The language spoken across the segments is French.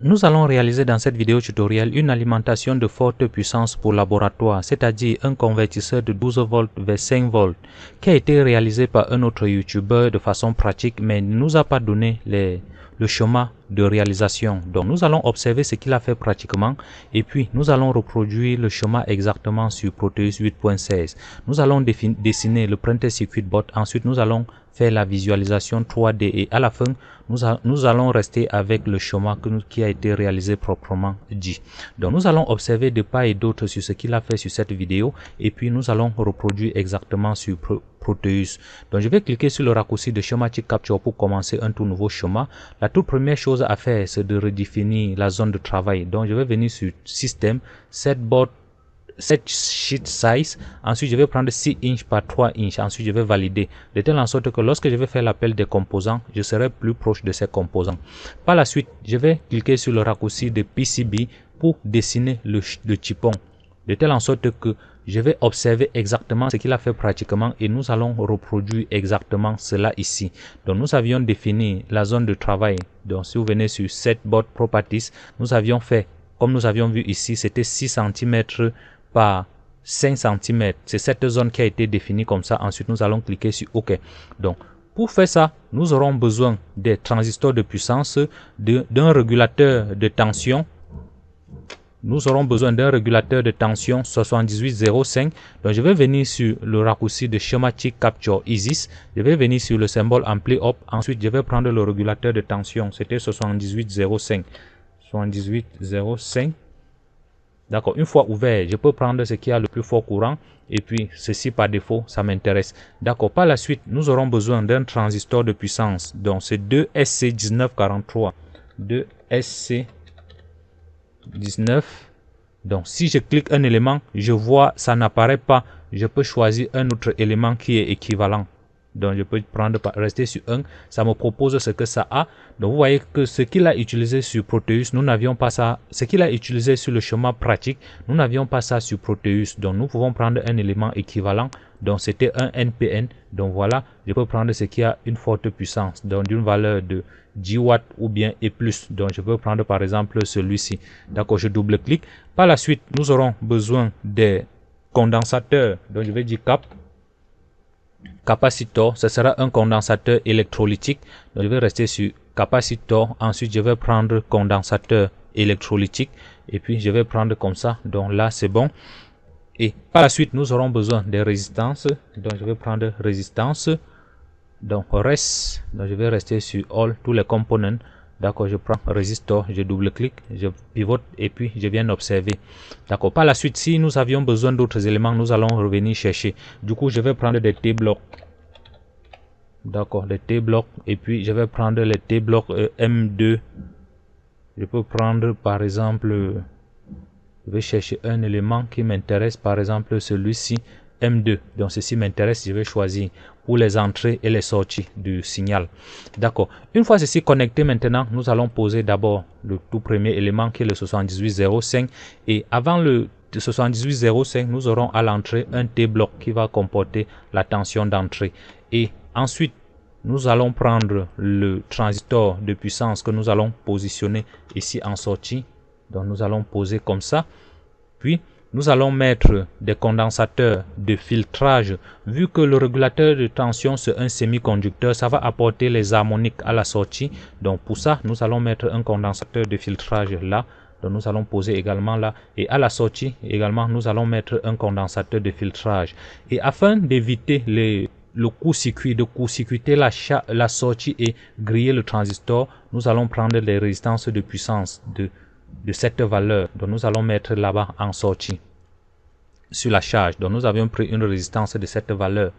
Nous allons réaliser dans cette vidéo tutoriel une alimentation de forte puissance pour laboratoire, c'est-à-dire un convertisseur de 12 volts vers 5 volts qui a été réalisé par un autre youtubeur de façon pratique mais ne nous a pas donné le schéma de réalisation. Donc nous allons observer ce qu'il a fait pratiquement et puis nous allons reproduire le schéma exactement sur Proteus 8.16. Nous allons dessiner le printed circuit board, ensuite nous allons faire la visualisation 3D et à la fin nous allons rester avec le schéma qui a été réalisé proprement dit. Donc nous allons observer de part et d'autre sur ce qu'il a fait sur cette vidéo et puis nous allons reproduire exactement sur Proteus. Donc je vais cliquer sur le raccourci de Schematic Capture pour commencer un tout nouveau schéma. La toute première chose à faire, c'est de redéfinir la zone de travail. Donc je vais venir sur Système, Set Sheet Size. Ensuite je vais prendre 6 inches par 3 inches. Ensuite je vais valider de telle en sorte que lorsque je vais faire l'appel des composants, je serai plus proche de ces composants. Par la suite, je vais cliquer sur le raccourci de PCB pour dessiner le typon, de telle en sorte que je vais observer exactement ce qu'il a fait pratiquement et nous allons reproduire exactement cela ici. Donc nous avions défini la zone de travail. Donc si vous venez sur Set Board Properties, nous avions fait, comme nous avions vu ici, c'était 6 cm par 5 cm. C'est cette zone qui a été définie comme ça. Ensuite nous allons cliquer sur OK. Donc pour faire ça, nous aurons besoin des transistors de puissance, d'un régulateur de tension. Nous aurons besoin d'un régulateur de tension 7805. Donc je vais venir sur le raccourci de Schematic Capture ISIS. Je vais venir sur le symbole Ampli Up. Ensuite je vais prendre le régulateur de tension. C'était 7805. 7805. D'accord. Une fois ouvert, je peux prendre ce qui a le plus fort courant. Et puis ceci par défaut, ça m'intéresse. D'accord. Par la suite, nous aurons besoin d'un transistor de puissance. Donc c'est 2SC1943. 2SC19. Donc si je clique un élément, je vois ça n'apparaît pas, je peux choisir un autre élément qui est équivalent. Donc je peux prendre, rester sur 1, ça me propose ce que ça a. Donc vous voyez que ce qu'il a utilisé sur Proteus, nous n'avions pas ça. Ce qu'il a utilisé sur le schéma pratique, nous n'avions pas ça sur Proteus. Donc nous pouvons prendre un élément équivalent. Donc c'était un NPN. Donc voilà, je peux prendre ce qui a une forte puissance, donc d'une valeur de 10 watts ou bien et plus. Donc je peux prendre par exemple celui-ci. D'accord, je double-clique. Par la suite, nous aurons besoin des condensateurs. Donc je vais dire capacitor, ce sera un condensateur électrolytique. Donc je vais rester sur capacitor. Ensuite je vais prendre condensateur électrolytique et puis je vais prendre comme ça. Donc là c'est bon. Et par la suite nous aurons besoin des résistances. Donc je vais prendre résistance. Donc reste. Donc je vais rester sur all, tous les components. D'accord, je prends résistor, je double-clique, je pivote et puis je viens observer. D'accord, par la suite, si nous avions besoin d'autres éléments, nous allons revenir chercher. Du coup, je vais prendre des T-blocs. D'accord, des T-blocs et puis je vais prendre les T-blocs M2. Je peux prendre par exemple, je vais chercher un élément qui m'intéresse, par exemple celui-ci. M2, donc ceci m'intéresse, je vais choisir pour les entrées et les sorties du signal. D'accord, une fois ceci connecté, maintenant nous allons poser d'abord le tout premier élément qui est le 7805 et avant le 7805 nous aurons à l'entrée un T-bloc qui va comporter la tension d'entrée et ensuite nous allons prendre le transistor de puissance que nous allons positionner ici en sortie. Donc nous allons poser comme ça, puis nous allons mettre des condensateurs de filtrage. Vu que le régulateur de tension c'est un semi-conducteur, ça va apporter les harmoniques à la sortie. Donc pour ça, nous allons mettre un condensateur de filtrage là. Donc nous allons poser également là. Et à la sortie également, nous allons mettre un condensateur de filtrage. Et afin d'éviter le court-circuit, de court-circuiter la sortie et griller le transistor, nous allons prendre les résistances de puissance de cette valeur. Donc nous allons mettre là-bas en sortie sur la charge. Donc nous avions pris une résistance de cette valeur.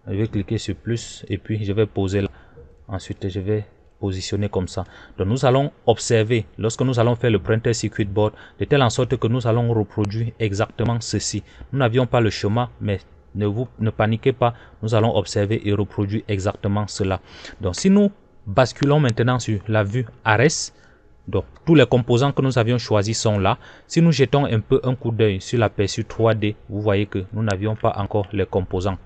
Je vais cliquer sur plus et puis je vais poser là. Ensuite je vais positionner comme ça. Donc nous allons observer lorsque nous allons faire le printed circuit board de telle en sorte que nous allons reproduire exactement ceci. Nous n'avions pas le schéma, mais ne paniquez pas, nous allons observer et reproduire exactement cela. Donc si nous basculons maintenant sur la vue ARES, donc tous les composants que nous avions choisis sont là. Si nous jetons un peu un coup d'œil sur l'aperçu 3D, vous voyez que nous n'avions pas encore les composants.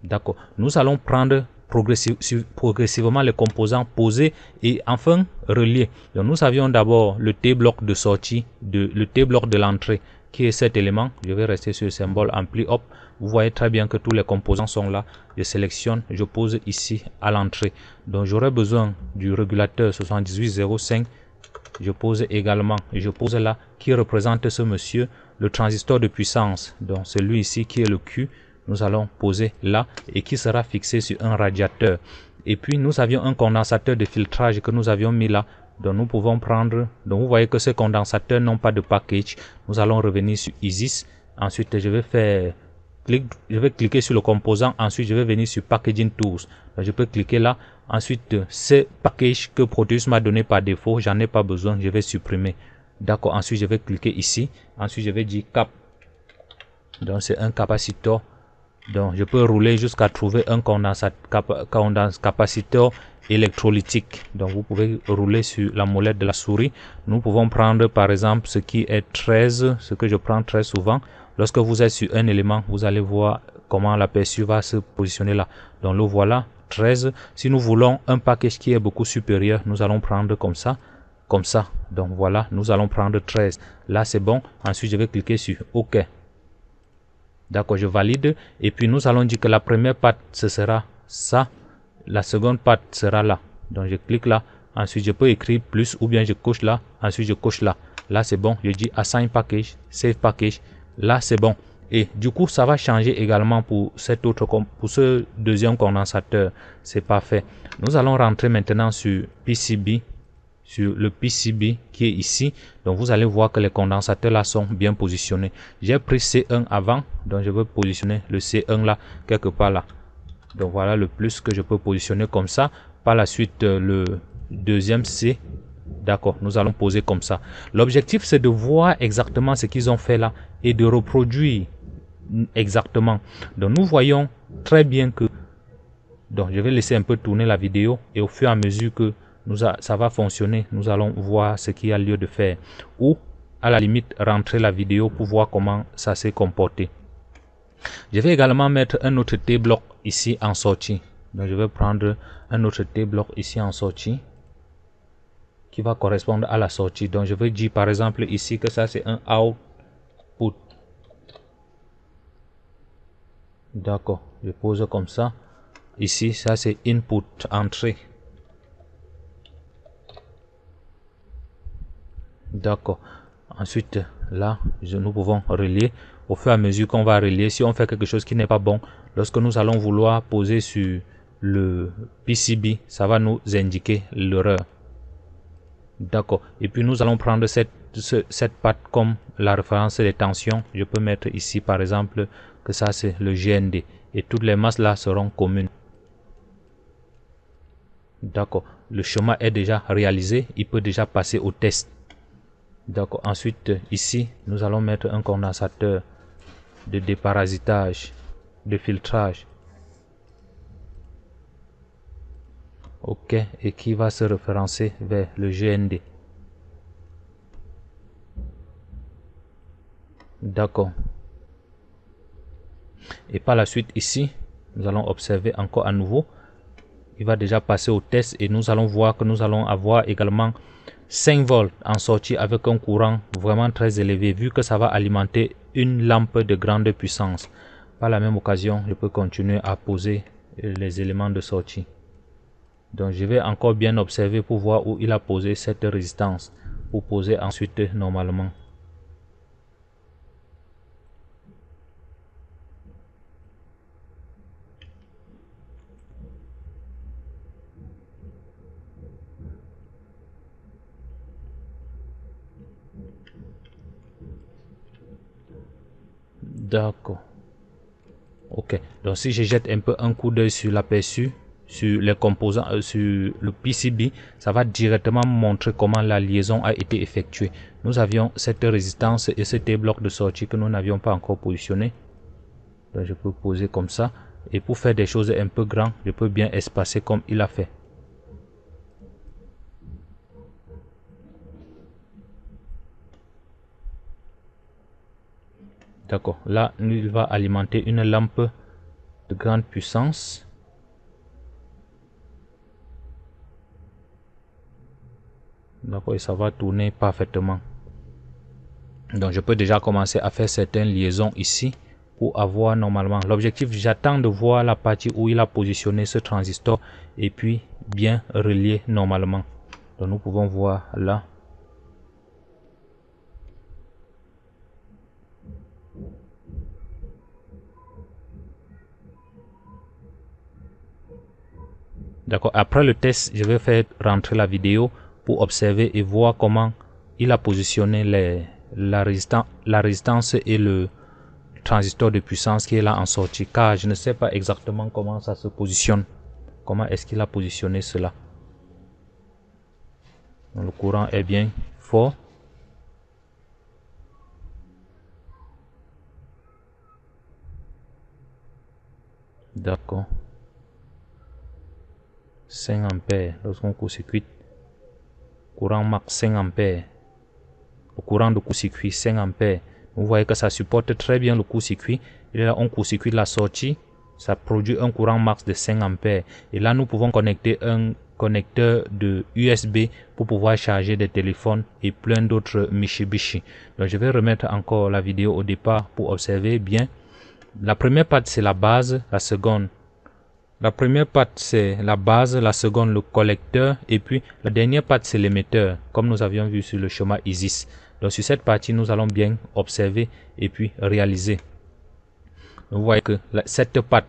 D'accord, nous allons prendre progressivement les composants posés et enfin reliés. Donc nous avions d'abord le T-bloc de sortie, le T-bloc de l'entrée qui est cet élément. Je vais rester sur le symbole ampli. Hop, vous voyez très bien que tous les composants sont là. Je sélectionne, je pose ici à l'entrée. Donc j'aurai besoin du régulateur 7805. Je pose également, je pose là, qui représente ce monsieur, le transistor de puissance. Donc celui ici qui est le Q, nous allons poser là et qui sera fixé sur un radiateur. Et puis nous avions un condensateur de filtrage que nous avions mis là. Donc nous pouvons prendre, donc vous voyez que ces condensateurs n'ont pas de package. Nous allons revenir sur ISIS. Ensuite je vais cliquer sur le composant. Ensuite je vais venir sur Packaging Tools. Donc, je peux cliquer là. Ensuite ces packages que Proteus m'a donné par défaut, j'en ai pas besoin, je vais supprimer. D'accord, ensuite je vais cliquer ici. Ensuite je vais dire cap. Donc c'est un capaciteur. Donc je peux rouler jusqu'à trouver un capaciteur électrolytique. Donc vous pouvez rouler sur la molette de la souris. Nous pouvons prendre par exemple ce qui est 13, ce que je prends très souvent. Lorsque vous êtes sur un élément, vous allez voir comment l'aperçu va se positionner là. Donc le voilà, 13. Si nous voulons un package qui est beaucoup supérieur, nous allons prendre comme ça. Donc voilà, nous allons prendre 13. Là c'est bon. Ensuite je vais cliquer sur OK. D'accord, je valide. Et puis nous allons dire que la première patte, ce sera ça. La seconde patte sera là. Donc je clique là. Ensuite je peux écrire plus ou bien je coche là. Ensuite je coche là. Là c'est bon. Je dis Assign Package, Save Package. Là c'est bon. Et du coup ça va changer également pour ce deuxième condensateur. C'est parfait. Nous allons rentrer maintenant sur PCB. Sur le PCB qui est ici. Donc vous allez voir que les condensateurs là sont bien positionnés. J'ai pris C1 avant, donc je veux positionner le C1 là quelque part là. Donc voilà le plus que je peux positionner comme ça. Par la suite le deuxième C. D'accord, nous allons poser comme ça. L'objectif c'est de voir exactement ce qu'ils ont fait là et de reproduire exactement. Donc nous voyons très bien que, donc je vais laisser un peu tourner la vidéo et au fur et à mesure que ça va fonctionner, nous allons voir ce qu'il y a lieu de faire, ou à la limite rentrer la vidéo pour voir comment ça s'est comporté. Je vais également mettre un autre T-bloc ici en sortie. Donc je vais prendre un autre T-bloc ici en sortie qui va correspondre à la sortie. Donc je vais dire par exemple ici que ça c'est un output. D'accord, je pose comme ça. Ici ça c'est input, entrée. D'accord. Ensuite, là, nous pouvons relier. Au fur et à mesure qu'on va relier, si on fait quelque chose qui n'est pas bon, lorsque nous allons vouloir poser sur le PCB, ça va nous indiquer l'erreur. D'accord. Et puis nous allons prendre cette patte comme la référence des tensions. Je peux mettre ici par exemple que ça c'est le GND. Et toutes les masses là seront communes. D'accord. Le schéma est déjà réalisé. Il peut déjà passer au test. D'accord. Ensuite, ici, nous allons mettre un condensateur de déparasitage, de filtrage. OK. Et qui va se référencer vers le GND. D'accord. Et par la suite, ici, nous allons observer encore à nouveau. Il va déjà passer au test et nous allons voir que nous allons avoir également 5 volts en sortie avec un courant vraiment très élevé vu que ça va alimenter une lampe de grande puissance. Par la même occasion, je peux continuer à poser les éléments de sortie. Donc je vais encore bien observer pour voir où il a posé cette résistance pour poser ensuite normalement. D'accord. Ok. Donc si je jette un peu un coup d'œil sur l'aperçu, sur les composants, sur le PCB, ça va directement montrer comment la liaison a été effectuée. Nous avions cette résistance et ce bloc de sortie que nous n'avions pas encore positionné. Donc je peux poser comme ça. Et pour faire des choses un peu grandes, je peux bien espacer comme il a fait. D'accord. Là, il va alimenter une lampe de grande puissance. D'accord, et ça va tourner parfaitement. Donc je peux déjà commencer à faire certaines liaisons ici pour avoir normalement l'objectif. J'attends de voir la partie où il a positionné ce transistor et puis bien relié normalement. Donc nous pouvons voir là. D'accord, après le test, je vais faire rentrer la vidéo pour observer et voir comment il a positionné la résistance et le transistor de puissance qui est là en sortie, car je ne sais pas exactement comment ça se positionne. Comment est-ce qu'il a positionné cela? Donc, le courant est bien fort. D'accord. 5 ampères lorsqu'on court-circuite. Courant max 5 ampères. Le courant de court-circuit 5 ampères. Vous voyez que ça supporte très bien le court-circuit. Et là, on court-circuite la sortie. Ça produit un courant max de 5 ampères. Et là, nous pouvons connecter un connecteur de USB pour pouvoir charger des téléphones et plein d'autres Mitsubishi. Donc, je vais remettre encore la vidéo au départ pour observer bien. La première partie, c'est la base. La seconde, la première partie, c'est la base. La seconde, le collecteur. Et puis, la dernière partie, c'est l'émetteur, comme nous avions vu sur le schéma ISIS. Donc, sur cette partie, nous allons bien observer et puis réaliser. Vous voyez que cette patte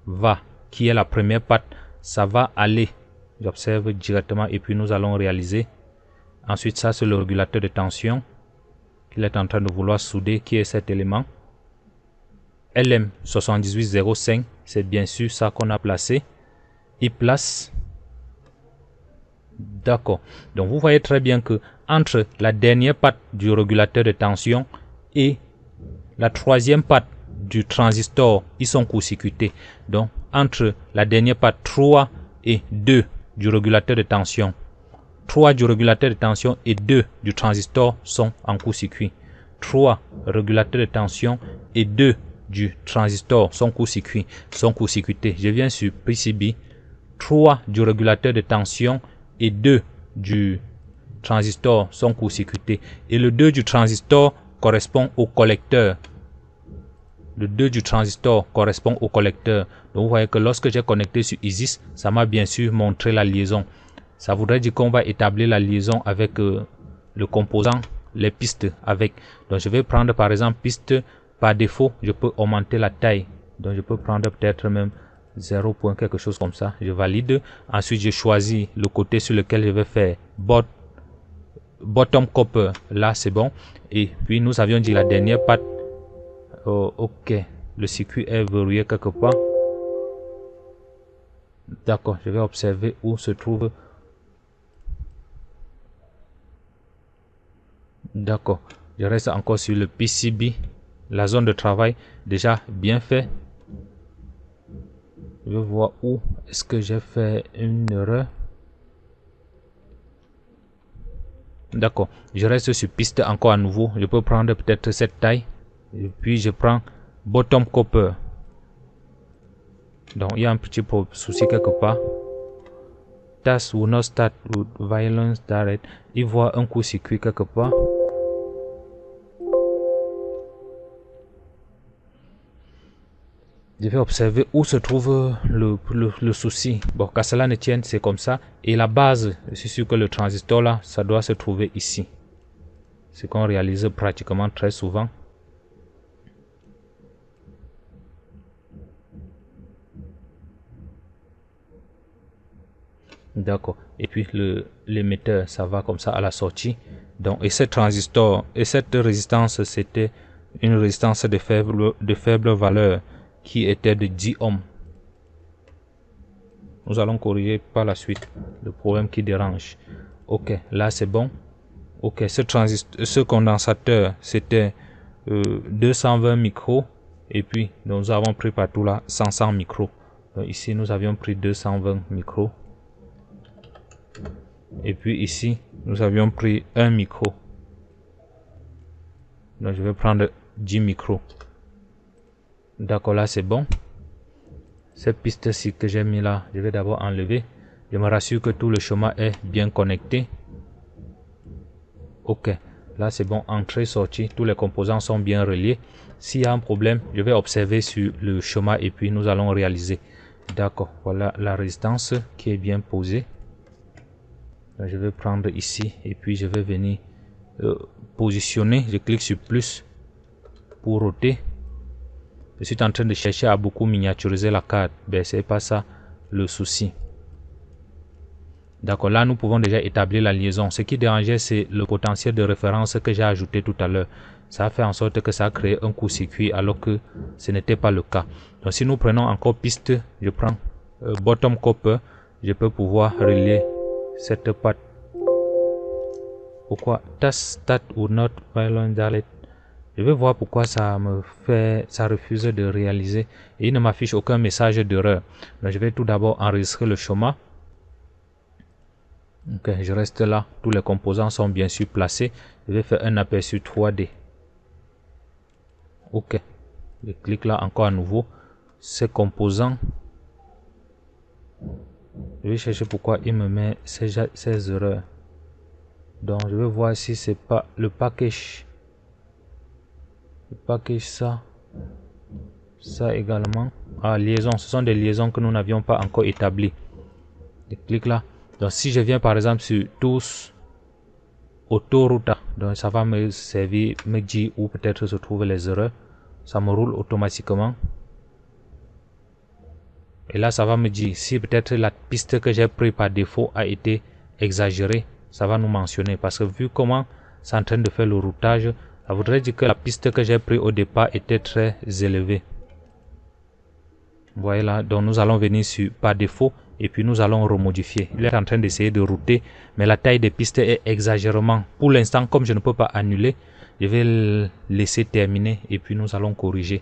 va, qui est la première patte, ça va aller. J'observe directement et puis nous allons réaliser. Ensuite, ça, c'est le régulateur de tension qu'il est en train de vouloir souder, qui est cet élément. LM7805, c'est bien sûr ça qu'on a placé. Il place. D'accord. Donc, vous voyez très bien que entre la dernière patte du régulateur de tension et la troisième patte du transistor, ils sont court-circuités. Donc, entre la dernière patte 3 et 2 du régulateur de tension, 3 du régulateur de tension et 2 du transistor sont en court-circuit. 3 régulateurs de tension et 2 du transistor sont court-circuités. Je viens sur PCB. 3 du régulateur de tension et 2 du transistor sont court-circuités. Et le 2 du transistor correspond au collecteur. Le 2 du transistor correspond au collecteur. Donc vous voyez que lorsque j'ai connecté sur ISIS, ça m'a bien sûr montré la liaison. Ça voudrait dire qu'on va établir la liaison avec le composant, les pistes avec. Donc je vais prendre par exemple piste par défaut, je peux augmenter la taille. Donc je peux prendre peut-être même 0. quelque chose comme ça. Je valide. Ensuite je choisis le côté sur lequel je vais faire bottom copper. Là c'est bon. Et puis nous avions dit la dernière patte. Oh, ok, le circuit est verrouillé quelque part. D'accord, je vais observer où se trouve. D'accord, je reste encore sur le PCB. La zone de travail déjà bien fait. Je vais voir où est-ce que j'ai fait une erreur. D'accord, je reste sur piste encore à nouveau. Je peux prendre peut-être cette taille. Et puis je prends bottom copper. Donc il y a un petit souci quelque part. Task will not start with violence direct. Il voit un court-circuit quelque part. Je vais observer où se trouve le souci. Bon, qu'à cela ne tienne, c'est comme ça. Et la base, c'est sûr que le transistor là, ça doit se trouver ici. Ce qu'on réalise pratiquement très souvent. D'accord. Et puis l'émetteur, ça va comme ça à la sortie. Donc, et ce transistor et cette résistance, c'était une résistance de faible valeur qui était de 10 ohms. Nous allons corriger par la suite le problème qui dérange. Ok, là c'est bon. Ok, ce condensateur, c'était 220 micros. Et puis, nous avons pris partout là 500 micros. Donc, ici, nous avions pris 220 micros. Et puis ici, nous avions pris 1 micro. Donc, je vais prendre 10 micros. D'accord, là, c'est bon. Cette piste-ci que j'ai mis là, je vais d'abord enlever. Je me rassure que tout le schéma est bien connecté. Ok, là c'est bon, entrée, sortie, tous les composants sont bien reliés. S'il y a un problème, je vais observer sur le schéma et puis nous allons réaliser. D'accord, voilà la résistance qui est bien posée. Là, je vais prendre ici et puis je vais venir positionner. Je clique sur plus pour ôter. Je suis en train de chercher à beaucoup miniaturiser la carte. Ben, c'est pas ça le souci. D'accord, là nous pouvons déjà établir la liaison. Ce qui dérangeait, c'est le potentiel de référence que j'ai ajouté tout à l'heure. Ça a fait en sorte que ça a créé un court-circuit alors que ce n'était pas le cas. Donc si nous prenons encore piste, je prends bottom copper, je peux pouvoir relier cette patte. Pourquoi task start or not violent direct? Je vais voir pourquoi ça refuse de réaliser et il ne m'affiche aucun message d'erreur. Donc je vais tout d'abord enregistrer le schéma. Ok, je reste là, tous les composants sont bien sûr placés. Je vais faire un aperçu 3D. Ok, je clique là encore à nouveau. Ces composants, je vais chercher pourquoi il me met ces erreurs. Donc je vais voir si c'est pas le package. Le package ça également. Ah, liaison, ce sont des liaisons que nous n'avions pas encore établies. Je clique là. Donc si je viens par exemple sur tous autoroute, donc ça va me servir, me dire où peut-être se trouvent les erreurs. Ça me roule automatiquement. Et là ça va me dire si peut-être la piste que j'ai pris par défaut a été exagérée. Ça va nous mentionner parce que vu comment c'est en train de faire le routage, ça voudrait dire que la piste que j'ai pris au départ était très élevée. Vous voyez là, donc nous allons venir sur par défaut et puis nous allons remodifier. Il est en train d'essayer de router, mais la taille des pistes est exagérément. Pour l'instant, comme je ne peux pas annuler, je vais le laisser terminer et puis nous allons corriger.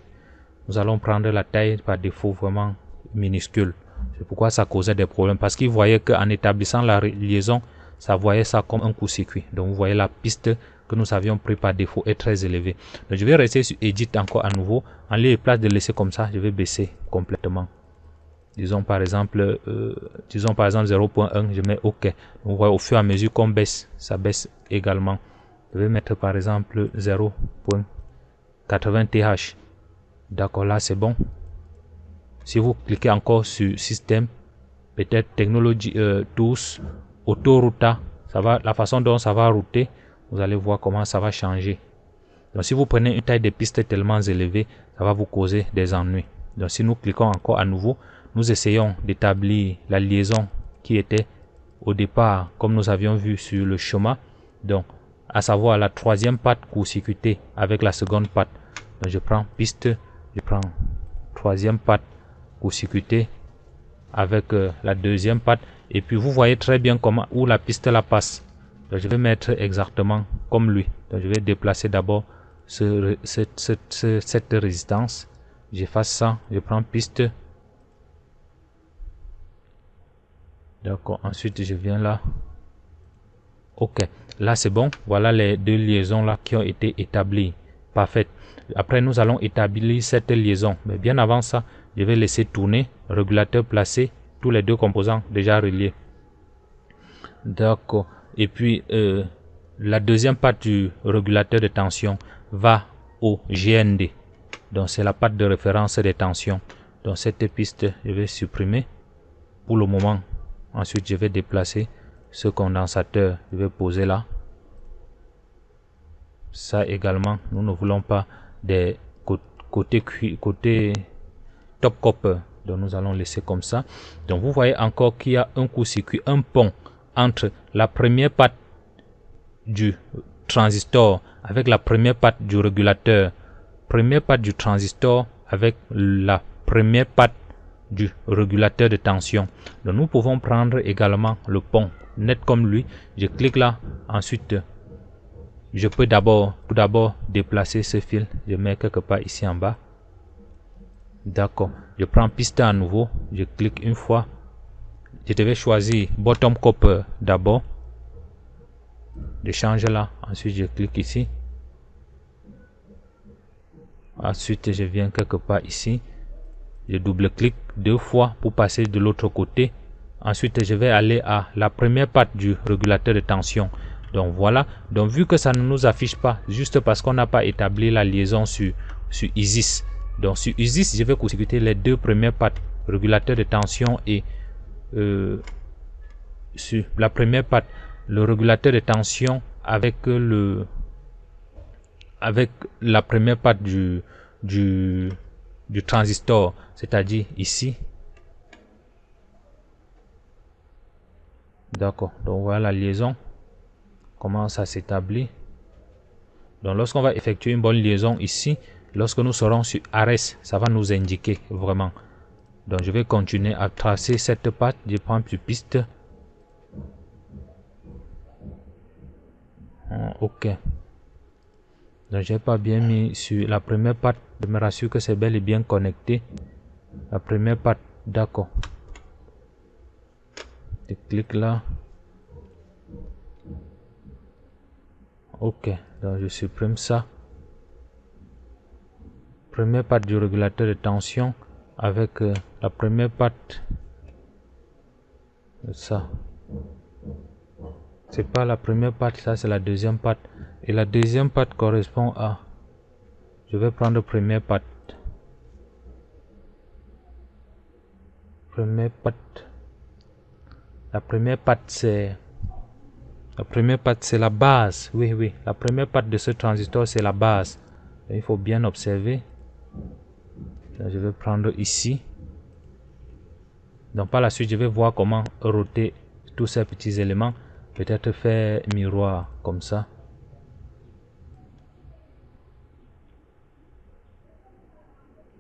Nous allons prendre la taille par défaut vraiment minuscule. C'est pourquoi ça causait des problèmes. Parce qu'il voyait qu'en établissant la liaison, ça voyait ça comme un court-circuit. Donc vous voyez la piste que nous avions pris par défaut est très élevée. Donc je vais rester sur Edit encore à nouveau. En lieu et place de laisser comme ça, je vais baisser complètement. Disons par exemple 0.1, je mets OK. Donc, vous voyez au fur et à mesure qu'on baisse, ça baisse également. Je vais mettre par exemple 0.80 TH. D'accord, là c'est bon. Si vous cliquez encore sur Système, peut-être Technology Tools, Autorouta, ça va, la façon dont ça va router, vous allez voir comment ça va changer. Donc si vous prenez une taille de piste tellement élevée, ça va vous causer des ennuis. Donc si nous cliquons encore à nouveau, nous essayons d'établir la liaison qui était au départ, comme nous avions vu sur le schéma. Donc à savoir la troisième patte court-circuitée avec la seconde patte. Donc je prends piste, je prends troisième patte court-circuitée avec la deuxième patte. Et puis vous voyez très bien comment où la piste la passe. Donc, je vais mettre exactement comme lui. Donc, je vais déplacer d'abord cette résistance. J'efface ça. Je prends piste. D'accord. Ensuite, je viens là. Ok. Là, c'est bon. Voilà les deux liaisons là qui ont été établies. Parfait. Après, nous allons établir cette liaison. Mais bien avant ça, je vais laisser tourner. Régulateur placé. Tous les deux composants déjà reliés. D'accord. Et puis, la deuxième patte du régulateur de tension va au GND. Donc, c'est la patte de référence des tensions. Donc, cette piste, je vais supprimer pour le moment. Ensuite, je vais déplacer ce condensateur. Je vais poser là. Ça également, nous ne voulons pas des côté top copper. Donc, nous allons laisser comme ça. Donc, vous voyez encore qu'il y a un court-circuit, un pont entre la première patte du transistor avec la première patte du régulateur, première patte du transistor avec la première patte du régulateur de tension. Donc nous pouvons prendre également le pont net comme lui. Je clique là, ensuite je peux tout d'abord déplacer ce fil. Je mets quelque part ici en bas. D'accord, je prends piste à nouveau, je clique une fois. Je devais choisir bottom copper d'abord. Je change là. Ensuite, je clique ici. Ensuite, je viens quelque part ici. Je double-clique deux fois pour passer de l'autre côté. Ensuite, je vais aller à la première patte du régulateur de tension. Donc voilà. Donc vu que ça ne nous affiche pas, juste parce qu'on n'a pas établi la liaison sur ISIS. Donc sur ISIS, je vais court-circuiter les deux premières pattes, régulateur de tension et sur la première patte, le régulateur de tension avec la première patte du transistor, c'est-à-dire ici. D'accord, donc voilà la liaison, comment ça s'établit. Donc lorsqu'on va effectuer une bonne liaison ici, lorsque nous serons sur Ares, ça va nous indiquer vraiment. Donc je vais continuer à tracer cette patte, je prends plus piste. Ok. Donc j'ai pas bien mis sur la première patte, je me rassure que c'est bel et bien connecté. La première patte, d'accord. Je clique là. Ok, donc je supprime ça. Première patte du régulateur de tension avec la première patte. Ça. C'est pas la première patte, ça c'est la deuxième patte. Et la deuxième patte correspond à... Je vais prendre première patte. Première patte. La première patte c'est... La première patte c'est la base. Oui, oui. La première patte de ce transistor c'est la base. Et il faut bien observer. Là, je vais prendre ici. Donc par la suite je vais voir comment router tous ces petits éléments. Peut-être faire miroir comme ça.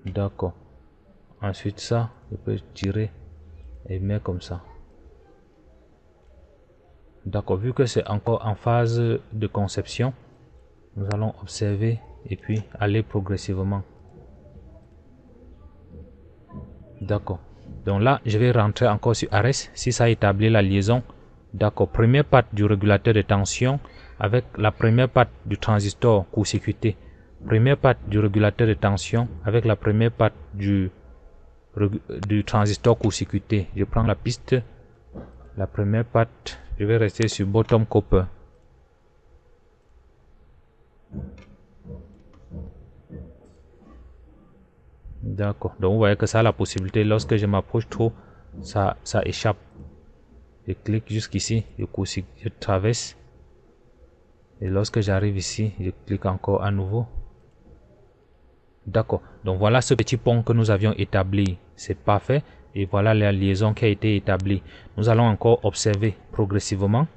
D'accord. Ensuite ça, je peux tirer et mettre comme ça. D'accord, vu que c'est encore en phase de conception, nous allons observer et puis aller progressivement. D'accord. Donc là, je vais rentrer encore sur Ares si ça établit la liaison. D'accord, première patte du régulateur de tension avec la première patte du transistor court-circuité. Première patte du régulateur de tension avec la première patte du transistor court-circuité. Je prends la piste, la première patte, je vais rester sur bottom copper. D'accord, donc vous voyez que ça a la possibilité, lorsque je m'approche trop, ça échappe. Je clique jusqu'ici, je traverse. Et lorsque j'arrive ici, je clique encore à nouveau. D'accord, donc voilà ce petit pont que nous avions établi, c'est parfait. Et voilà la liaison qui a été établie. Nous allons encore observer progressivement.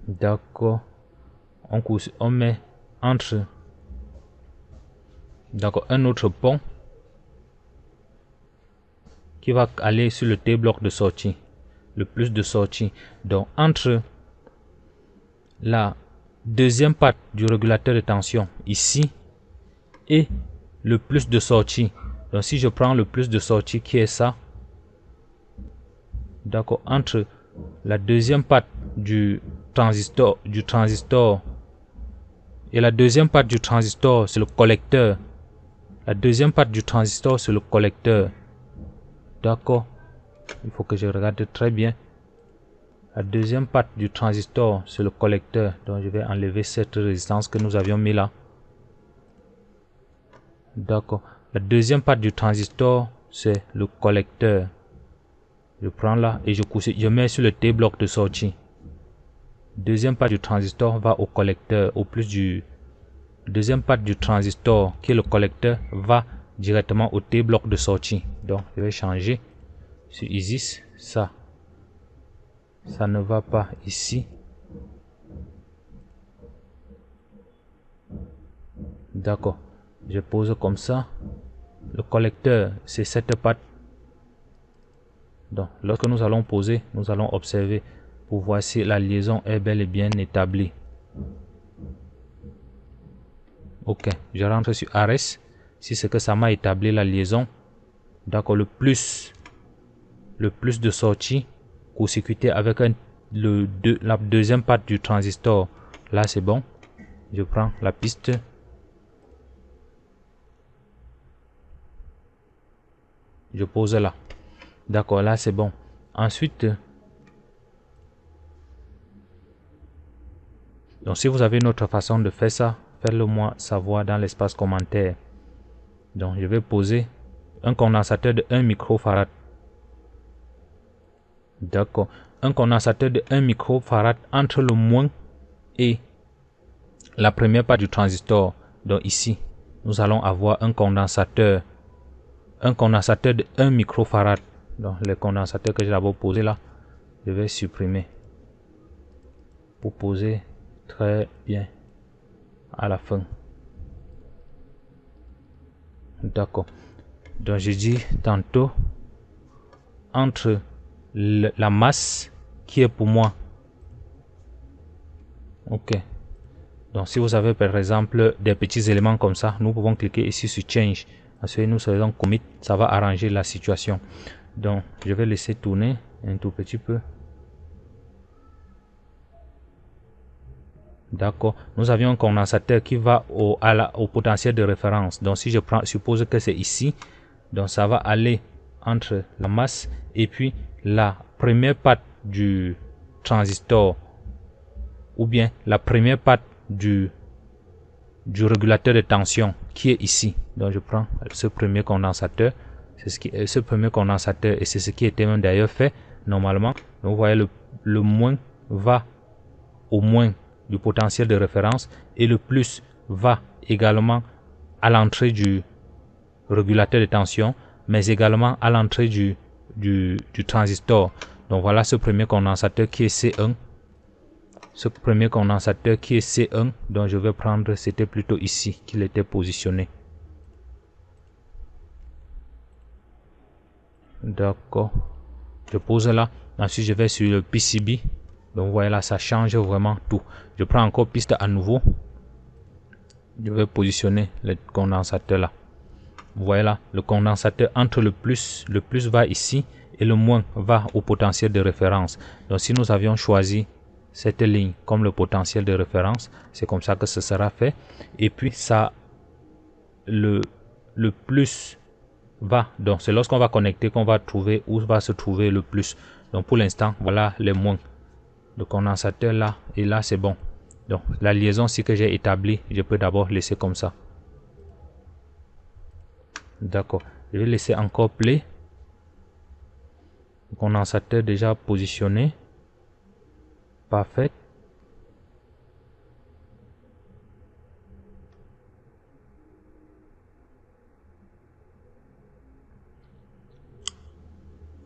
D'accord, on met entre un autre pont qui va aller sur le T-bloc de sortie, le plus de sortie. Donc entre la deuxième patte du régulateur de tension ici et le plus de sortie. Donc si je prends le plus de sortie qui est ça, d'accord, entre la deuxième patte du transistor et la deuxième patte du transistor, c'est le collecteur. La deuxième patte du transistor, c'est le collecteur. D'accord, il faut que je regarde très bien. La deuxième patte du transistor, c'est le collecteur. Donc je vais enlever cette résistance que nous avions mis là. D'accord. La deuxième patte du transistor, c'est le collecteur. Je prends là et je mets sur le T-bloc de sortie. Deuxième patte du transistor va au collecteur, au plus du... Deuxième patte du transistor, qui est le collecteur, va directement au T-bloc de sortie. Donc je vais changer sur ISIS, ça ne va pas ici. D'accord, je pose comme ça. Le collecteur, c'est cette patte. Donc lorsque nous allons poser, nous allons observer pour voir si la liaison est bel et bien établie. Ok, je rentre sur Ares. Si c'est que ça m'a établi la liaison. D'accord, le plus de sortie court-circuité avec la deuxième patte du transistor. Là c'est bon. Je prends la piste. Je pose là. D'accord, là c'est bon. Ensuite, Donc si vous avez une autre façon de faire ça, faites-le moi savoir dans l'espace commentaire. Donc je vais poser un condensateur de 1 microfarad. D'accord. Un condensateur de 1 microfarad entre le moins et la première part du transistor. Donc ici, nous allons avoir un condensateur de 1 microfarad. Donc les condensateurs que j'ai d'abord posé là, je vais supprimer pour poser très bien à la fin. D'accord. Donc j'ai dit tantôt entre la masse qui est pour moi. Ok. Donc si vous avez par exemple des petits éléments comme ça, nous pouvons cliquer ici sur Change. Ensuite nous faisons Commit, ça va arranger la situation. Donc je vais laisser tourner un tout petit peu. D'accord. Nous avions un condensateur qui va au potentiel de référence. Donc si je suppose que c'est ici, donc ça va aller entre la masse et puis la première patte du transistor ou bien la première patte du régulateur de tension qui est ici. Donc je prends ce premier condensateur, c'est ce premier condensateur et c'est ce qui était même d'ailleurs fait normalement. Donc vous voyez le moins va au moins du potentiel de référence et le plus va également à l'entrée du régulateur de tension mais également à l'entrée du transistor. Donc voilà ce premier condensateur qui est C1. Ce premier condensateur qui est C1, donc je vais prendre, c'était plutôt ici qu'il était positionné. D'accord. Je pose là. Ensuite, je vais sur le PCB. Donc, vous voyez là, ça change vraiment tout. Je prends encore piste à nouveau. Je vais positionner le condensateur là. Vous voyez là, le condensateur entre le plus va ici et le moins va au potentiel de référence. Donc, si nous avions choisi cette ligne comme le potentiel de référence, c'est comme ça que ce sera fait. Et puis ça, le plus va, donc c'est lorsqu'on va connecter qu'on va trouver où va se trouver le plus. Donc pour l'instant, voilà les moins. Le condensateur là et là c'est bon. Donc la liaison si que j'ai établie, je peux d'abord laisser comme ça. D'accord. Je vais laisser encore play. Le condensateur déjà positionné. Parfait.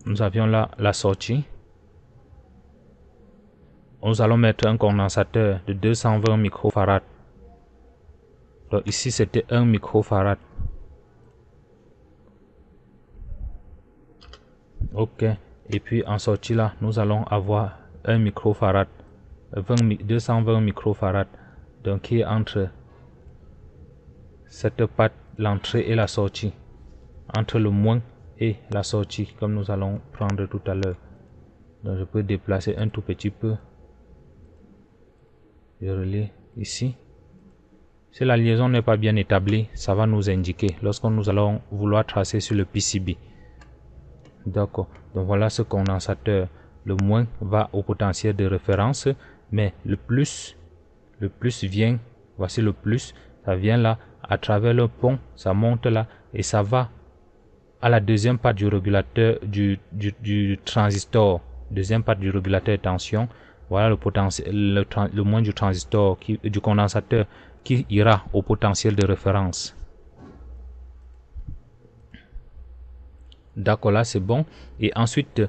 Nous avions là la sortie. Nous allons mettre un condensateur de 220 microfarad. Donc ici c'était 1 microfarad. Ok. Et puis en sortie là, nous allons avoir 1 microfarad. 220 microfarad. Donc qui est entre cette patte, l'entrée et la sortie. Entre le moins et la sortie, comme nous allons prendre tout à l'heure. Donc je peux déplacer un tout petit peu. Je relie ici. Si la liaison n'est pas bien établie, ça va nous indiquer lorsqu'on nous allons vouloir tracer sur le PCB. D'accord. Donc voilà ce condensateur. Le moins va au potentiel de référence, mais le plus vient, voici le plus, ça vient là, à travers le pont, ça monte là, et ça va à la deuxième part du régulateur du transistor, deuxième part du régulateur de tension. Voilà le potentiel, le moins du transistor, du condensateur qui ira au potentiel de référence. D'accord, là c'est bon. Et ensuite,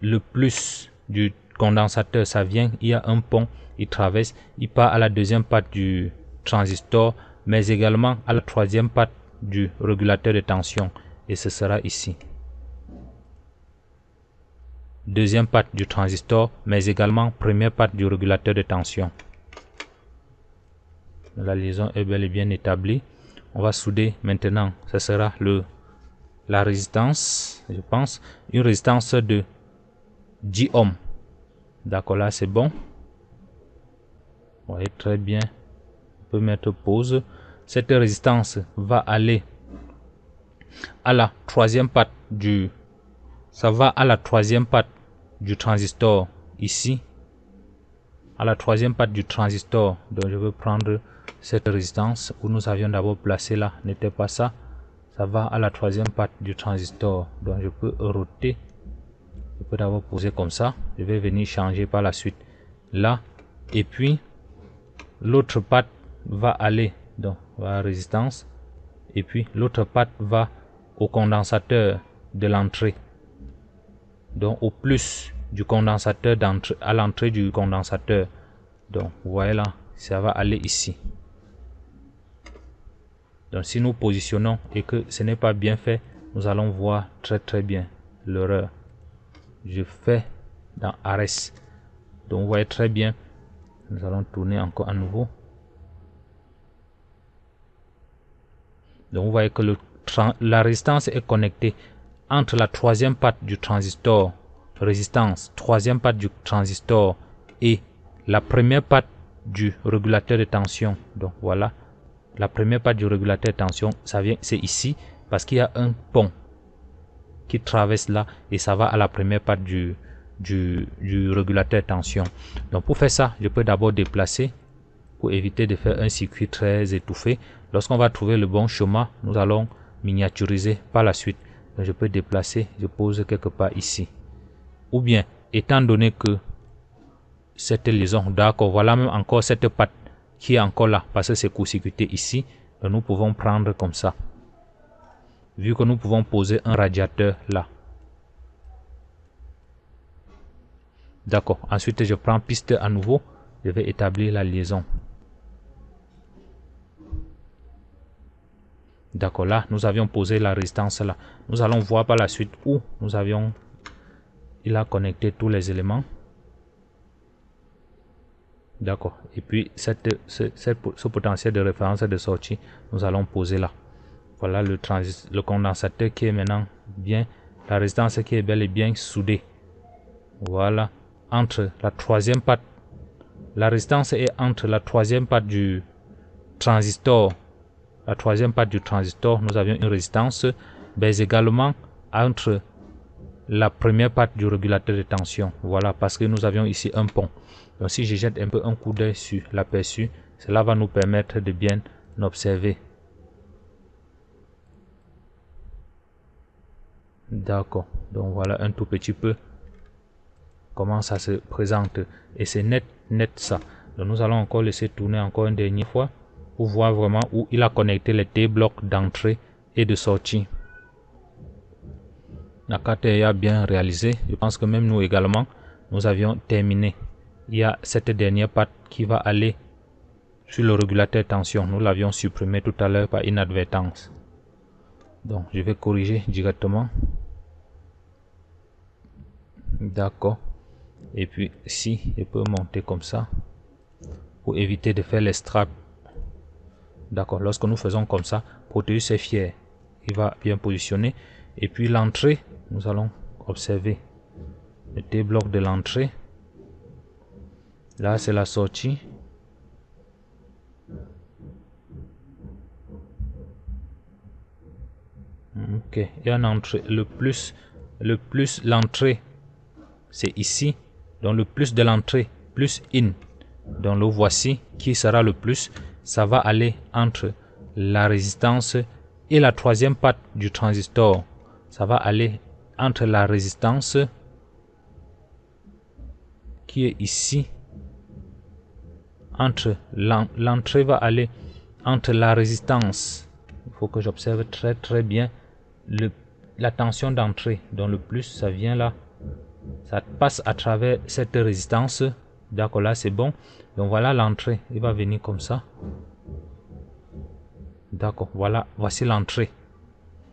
le plus du condensateur, ça vient, il y a un pont, il traverse, il part à la deuxième part du transistor, mais également à la troisième part du régulateur de tension. Et ce sera ici. Deuxième part du transistor, mais également première part du régulateur de tension. La liaison est bel et bien établie. On va souder maintenant. Ce sera la résistance, je pense, une résistance de 10 ohms. D'accord, là c'est bon. Vous voyez très bien. On peut mettre pause. Cette résistance va aller à la troisième patte du transistor ici. à la troisième patte du transistor. Donc je veux prendre cette résistance où nous avions d'abord placé là, n'était pas ça. Ça va à la troisième patte du transistor. Donc je peux roter. Je peux d'abord poser comme ça. Je vais venir changer par la suite là. Et puis l'autre patte va aller dans la résistance. Et puis l'autre patte va au condensateur de l'entrée. Donc au plus du condensateur d'entrée, à l'entrée du condensateur. Donc vous voyez là, ça va aller ici. Donc si nous positionnons et que ce n'est pas bien fait, nous allons voir très bien l'erreur. Je fais dans Ares. Donc vous voyez très bien. Nous allons tourner encore à nouveau. Donc vous voyez que la résistance est connectée entre la troisième patte du transistor, résistance, troisième patte du transistor et la première patte du régulateur de tension. Donc voilà, la première patte du régulateur de tension, ça vient, c'est ici parce qu'il y a un pont qui traverse là et ça va à la première patte du régulateur de tension. Donc pour faire ça, je peux d'abord déplacer pour éviter de faire un circuit très étouffé. Lorsqu'on va trouver le bon chemin, nous allons miniaturiser par la suite. Donc je peux déplacer, je pose quelque part ici. Ou bien, étant donné que cette liaison, d'accord, voilà même encore cette patte qui est encore là, parce que c'est court-circuité ici, donc nous pouvons prendre comme ça. Vu que nous pouvons poser un radiateur là. D'accord, ensuite je prends piste à nouveau, je vais établir la liaison. D'accord, là, nous avions posé la résistance là. Nous allons voir par la suite où nous avions... Il a connecté tous les éléments. D'accord. Et puis, ce potentiel de référence et de sortie, nous allons poser là. Voilà le condensateur qui est maintenant bien... La résistance qui est bel et bien soudée. Voilà. Entre la troisième patte. La résistance est entre la troisième patte du transistor. La troisième patte du transistor, nous avions une résistance, mais également entre la première patte du régulateur de tension. Voilà, parce que nous avions ici un pont. Donc si je jette un peu un coup d'œil sur l'aperçu, cela va nous permettre de bien observer. D'accord, donc voilà un tout petit peu comment ça se présente. Et c'est net ça. Donc nous allons encore laisser tourner encore une dernière fois pour voir vraiment où il a connecté les T-blocs d'entrée et de sortie. La carte est bien réalisée. Je pense que même nous également, nous avions terminé. Il y a cette dernière patte qui va aller sur le régulateur de tension. Nous l'avions supprimé tout à l'heure par inadvertance. Donc je vais corriger directement. D'accord. Et puis ici, je peux monter comme ça pour éviter de faire les straps. D'accord, lorsque nous faisons comme ça, Proteus est fier. Il va bien positionner. Et puis l'entrée, nous allons observer le T-bloc de l'entrée. Là, c'est la sortie. Ok, il y a une entrée. Le plus l'entrée, c'est ici. Donc le plus de l'entrée, plus in. Donc le voici qui sera le plus. Ça va aller entre la résistance et la troisième patte du transistor. Ça va aller entre la résistance qui est ici. Entre l'entrée va aller entre la résistance. Il faut que j'observe très bien la tension d'entrée. Donc le plus, ça vient là. Ça passe à travers cette résistance. D'accord, là c'est bon. Donc voilà l'entrée. Il va venir comme ça. D'accord, voilà. Voici l'entrée.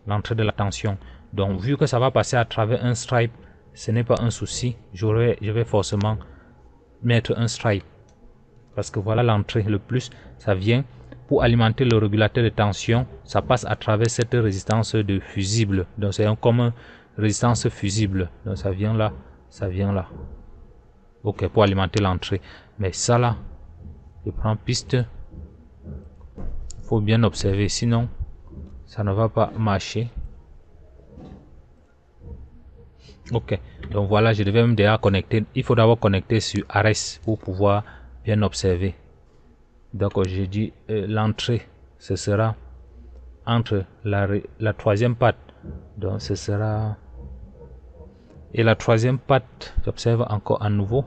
L'entrée de la tension. Donc vu que ça va passer à travers un stripe, ce n'est pas un souci. Je vais forcément mettre un stripe. Parce que voilà l'entrée. Le plus, ça vient pour alimenter le régulateur de tension. Ça passe à travers cette résistance de fusible. Donc c'est comme une résistance fusible. Donc ça vient là. Ça vient là. Ok, pour alimenter l'entrée. Mais ça là, je prends piste. Il faut bien observer, sinon ça ne va pas marcher. Ok, Donc voilà, je devais même déjà connecter. Il faut d'abord connecter sur Ares pour pouvoir bien observer. Donc j'ai dit l'entrée, ce sera entre la troisième patte. Donc ce sera... Et la troisième patte, j'observe encore à nouveau.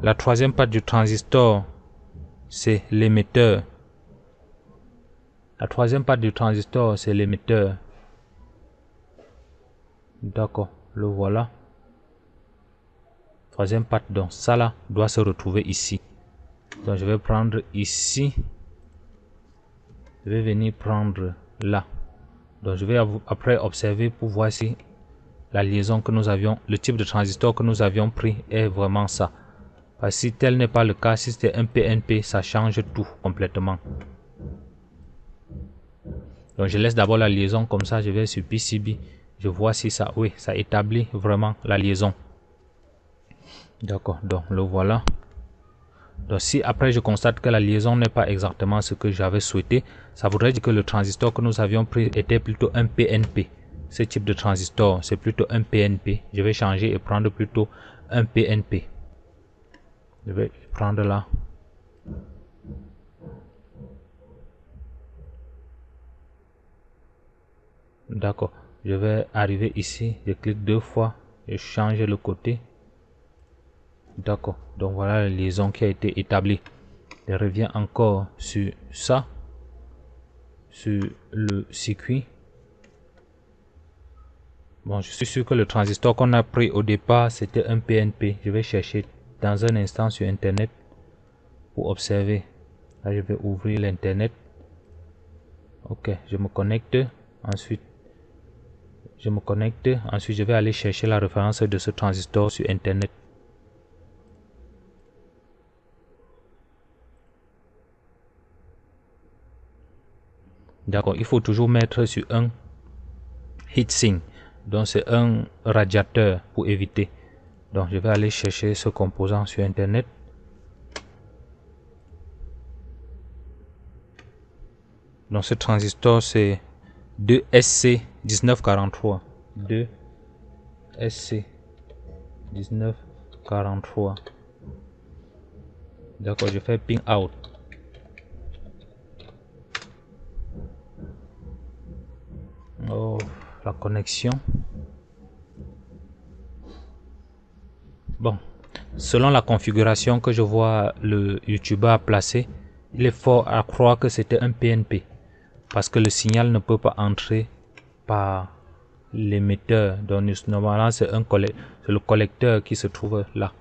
La troisième patte du transistor, c'est l'émetteur. La troisième patte du transistor, c'est l'émetteur. D'accord, le voilà. Troisième patte, donc ça là doit se retrouver ici. Donc je vais prendre ici. Je vais venir prendre là. Donc je vais après observer pour voir si la liaison que nous avions, le type de transistor que nous avions pris est vraiment ça. Parce que si tel n'est pas le cas, si c'était un PNP, ça change tout complètement. Donc je laisse d'abord la liaison comme ça, je vais sur PCB, je vois si ça, oui, ça établit vraiment la liaison. D'accord, donc le voilà. Donc si après je constate que la liaison n'est pas exactement ce que j'avais souhaité, ça voudrait dire que le transistor que nous avions pris était plutôt un PNP. Ce type de transistor, c'est plutôt un PNP. Je vais changer et prendre plutôt un PNP. Je vais prendre là. D'accord. Je vais arriver ici. Je clique deux fois. Je change le côté. D'accord. Donc voilà la liaison qui a été établie. Je reviens encore sur ça. Sur le circuit. Bon, je suis sûr que le transistor qu'on a pris au départ, c'était un PNP. Je vais chercher dans un instant sur Internet pour observer. Là, je vais ouvrir l'Internet. Ok, je me connecte. Ensuite, je vais aller chercher la référence de ce transistor sur Internet. D'accord, il faut toujours mettre sur un heatsink. Donc, c'est un radiateur pour éviter. Donc, je vais aller chercher ce composant sur Internet. Donc, ce transistor, c'est 2SC1943. 2SC1943. D'accord, je fais ping out. Oh, la connexion. Bon, selon la configuration que je vois le YouTuber placer, il est fort à croire que c'était un PNP. Parce que le signal ne peut pas entrer par l'émetteur. Donc normalement c'est le collecteur qui se trouve là.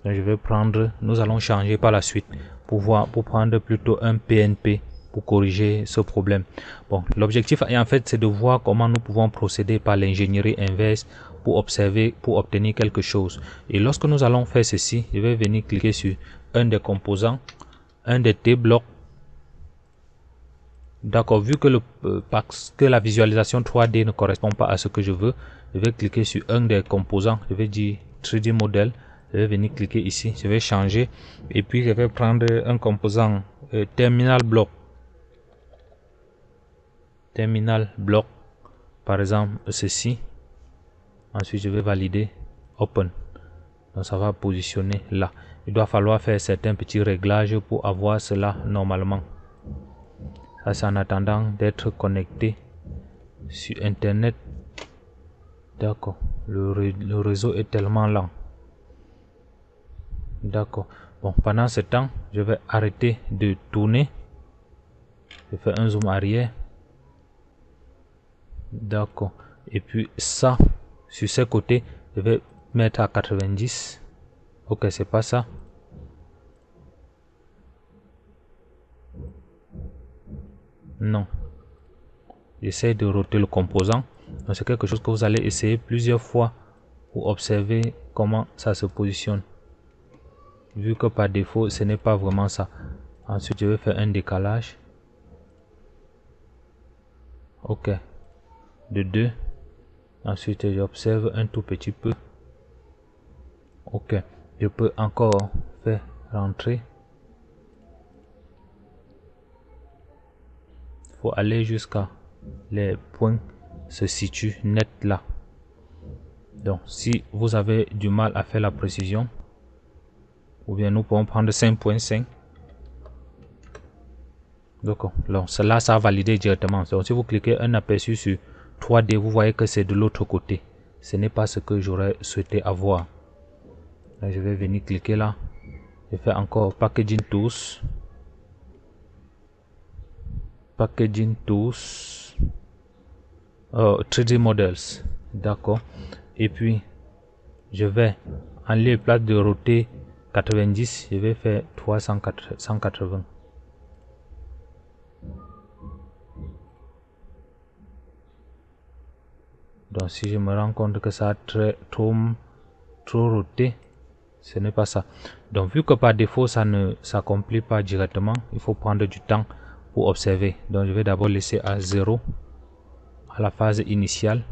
Donc, je vais prendre, nous allons changer par la suite pour prendre plutôt un PNP pour corriger ce problème. Bon, l'objectif en fait c'est de voir comment nous pouvons procéder par l'ingénierie inverse pour observer, pour obtenir quelque chose. Et lorsque nous allons faire ceci, je vais venir cliquer sur un des composants, un des T-blocs. D'accord, vu que parce que la visualisation 3D ne correspond pas à ce que je veux, je vais cliquer sur un des composants, je vais dire 3D model, je vais venir cliquer ici, je vais changer et puis je vais prendre un composant terminal block. Terminal block, par exemple ceci. Ensuite je vais valider open. Donc ça va positionner là. Il doit falloir faire certains petits réglages pour avoir cela normalement. Ça c'est en attendant d'être connecté sur Internet. D'accord, le réseau est tellement lent. D'accord, bon, pendant ce temps je vais arrêter de tourner. Je fais un zoom arrière. D'accord, et puis ça sur ce côté je vais mettre à 90. Ok, c'est pas ça. Non, j'essaie de roter le composant. Donc c'est quelque chose que vous allez essayer plusieurs fois pour observer comment ça se positionne. Vu que par défaut ce n'est pas vraiment ça. Ensuite je vais faire un décalage. Ok, de 2. Ensuite j'observe un tout petit peu. Ok, je peux encore faire rentrer. Il faut aller jusqu'à les points se situent net là. Donc si vous avez du mal à faire la précision, ou bien nous pouvons prendre 5.5. D'accord, donc cela ça a validé directement. Donc si vous cliquez un aperçu sur 3D, vous voyez que c'est de l'autre côté. Ce n'est pas ce que j'aurais souhaité avoir. Là, je vais venir cliquer là. Je fais encore Packaging Tools. Packaging Tools. 3D Models. D'accord. Et puis, je vais en lieu et place de roter 90, je vais faire 380. Donc si je me rends compte que ça a trop roté, ce n'est pas ça. Donc vu que par défaut ça ne s'accomplit pas directement, il faut prendre du temps pour observer. Donc je vais d'abord laisser à 0 à la phase initiale.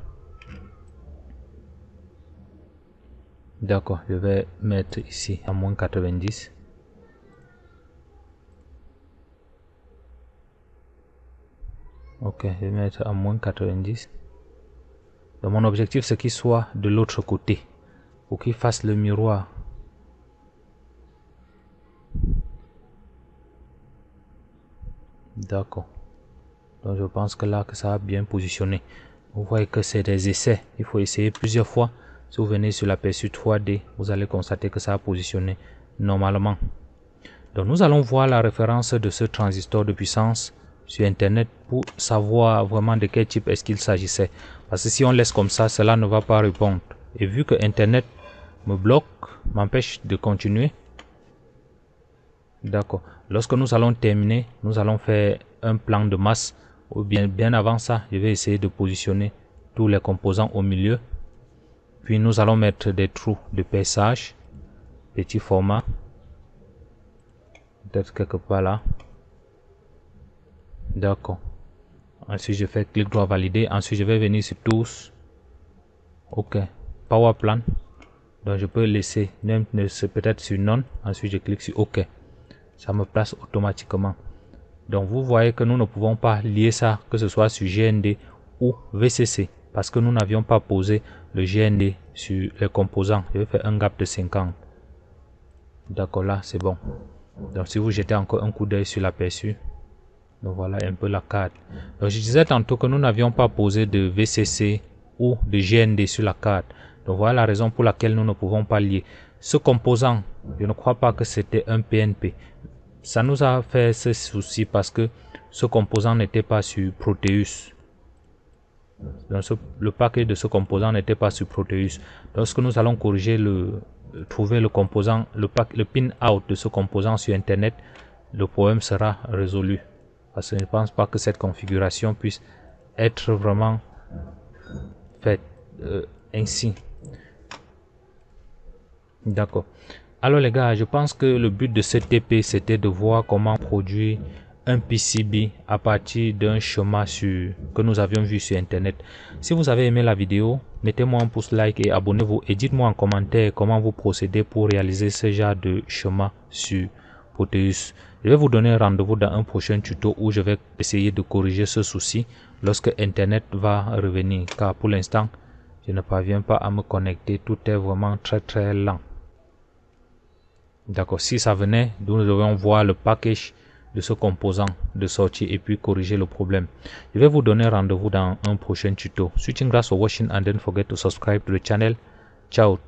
D'accord, je vais mettre ici à moins 90. Ok, je vais mettre à moins 90. Donc mon objectif c'est qu'il soit de l'autre côté pour qu'il fasse le miroir. D'accord. Donc je pense que là que ça a bien positionné. Vous voyez que c'est des essais. Il faut essayer plusieurs fois. Si vous venez sur l'aperçu 3D, vous allez constater que ça a positionné normalement. Donc nous allons voir la référence de ce transistor de puissance sur internet pour savoir vraiment de quel type est-ce qu'il s'agissait. Parce que si on laisse comme ça, cela ne va pas répondre. Et vu que internet me bloque, m'empêche de continuer. D'accord. Lorsque nous allons terminer, nous allons faire un plan de masse. Ou bien avant ça, je vais essayer de positionner tous les composants au milieu. Puis nous allons mettre des trous de perçage, petit format. Peut-être quelque part là. D'accord. Ensuite, je fais clic droit valider. Ensuite, je vais venir sur tous. OK. Power plan. Donc, je peux laisser peut-être sur non. Ensuite, je clique sur OK. Ça me place automatiquement. Donc, vous voyez que nous ne pouvons pas lier ça, que ce soit sur GND ou VCC, parce que nous n'avions pas posé le GND sur les composants. Je vais faire un gap de 50. D'accord, là, c'est bon. Donc, si vous jetez encore un coup d'œil sur l'aperçu, donc voilà un peu la carte. Donc, je disais tantôt que nous n'avions pas posé de VCC ou de GND sur la carte. Donc, voilà la raison pour laquelle nous ne pouvons pas lier. Ce composant, je ne crois pas que c'était un PNP. Ça nous a fait ce souci parce que ce composant n'était pas sur Proteus. Donc le paquet de ce composant n'était pas sur Proteus. Lorsque nous allons corriger trouver le composant, le pin out de ce composant sur internet, le problème sera résolu. Parce que je ne pense pas que cette configuration puisse être vraiment faite ainsi. D'accord. Alors les gars, je pense que le but de cette TP c'était de voir comment produire un PCB à partir d'un schéma que nous avions vu sur internet. Si vous avez aimé la vidéo, mettez-moi un pouce like et abonnez-vous et dites-moi en commentaire comment vous procédez pour réaliser ce genre de schéma sur Proteus. Je vais vous donner rendez-vous dans un prochain tuto où je vais essayer de corriger ce souci lorsque internet va revenir, car pour l'instant je ne parviens pas à me connecter, tout est vraiment très lent. D'accord, si ça venait, nous devons voir le package de ce composant de sortie et puis corriger le problème. Je vais vous donner rendez-vous dans un prochain tuto. Switching grass for watching and don't forget to subscribe to the channel. Ciao.